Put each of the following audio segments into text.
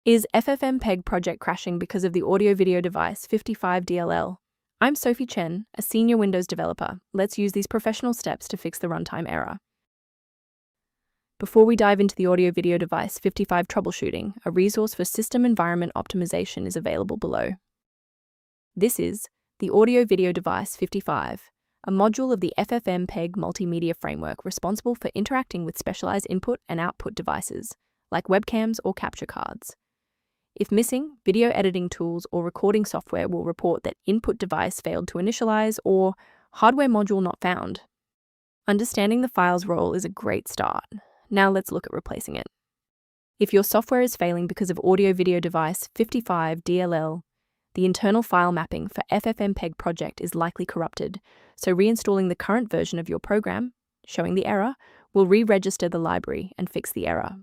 Is FFmpeg Project crashing because of the audio-video device 55.dll? I'm Sophie Chen, a senior Windows developer. Let's use these professional steps to fix the runtime error. Before we dive into the audio-video device 55 troubleshooting, a resource for system environment optimization is available below. This is the audio-video device 55, a module of the FFmpeg multimedia framework responsible for interacting with specialized input and output devices, like webcams or capture cards. If missing, video editing tools or recording software will report that input device failed to initialize or hardware module not found. Understanding the file's role is a great start. Now let's look at replacing it. If your software is failing because of audio-video device 55.dll, the internal file mapping for FFmpeg Project is likely corrupted, so reinstalling the current version of your program, showing the error, will re-register the library and fix the error.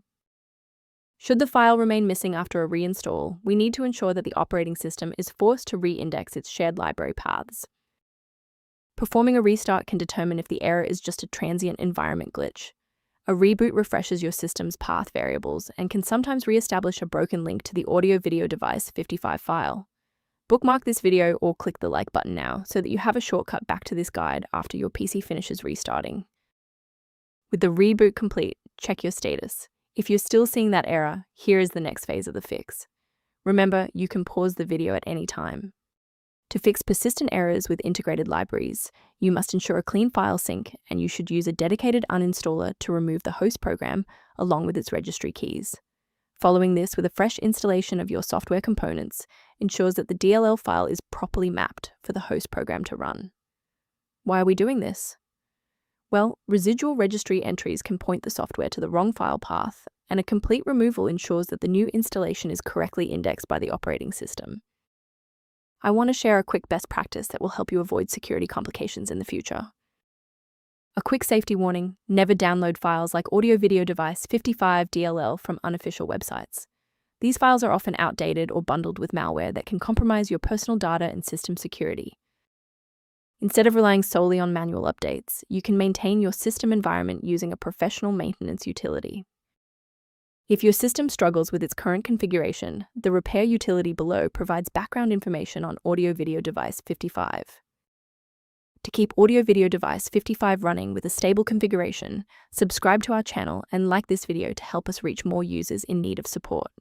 Should the file remain missing after a reinstall, we need to ensure that the operating system is forced to re-index its shared library paths. Performing a restart can determine if the error is just a transient environment glitch. A reboot refreshes your system's path variables and can sometimes re-establish a broken link to the audio-video device 55 file. Bookmark this video or click the like button now so that you have a shortcut back to this guide after your PC finishes restarting. With the reboot complete, check your status. If you're still seeing that error, here is the next phase of the fix. Remember, you can pause the video at any time. To fix persistent errors with integrated libraries, you must ensure a clean file sync, and you should use a dedicated uninstaller to remove the host program along with its registry keys. Following this with a fresh installation of your software components ensures that the DLL file is properly mapped for the host program to run. Why are we doing this? Well, residual registry entries can point the software to the wrong file path, and a complete removal ensures that the new installation is correctly indexed by the operating system. I want to share a quick best practice that will help you avoid security complications in the future. A quick safety warning: never download files like audio-video device 55.dll from unofficial websites. These files are often outdated or bundled with malware that can compromise your personal data and system security. Instead of relying solely on manual updates, you can maintain your system environment using a professional maintenance utility. If your system struggles with its current configuration, the repair utility below provides background information on audio-video device 55. To keep audio-video device 55 running with a stable configuration, subscribe to our channel and like this video to help us reach more users in need of support.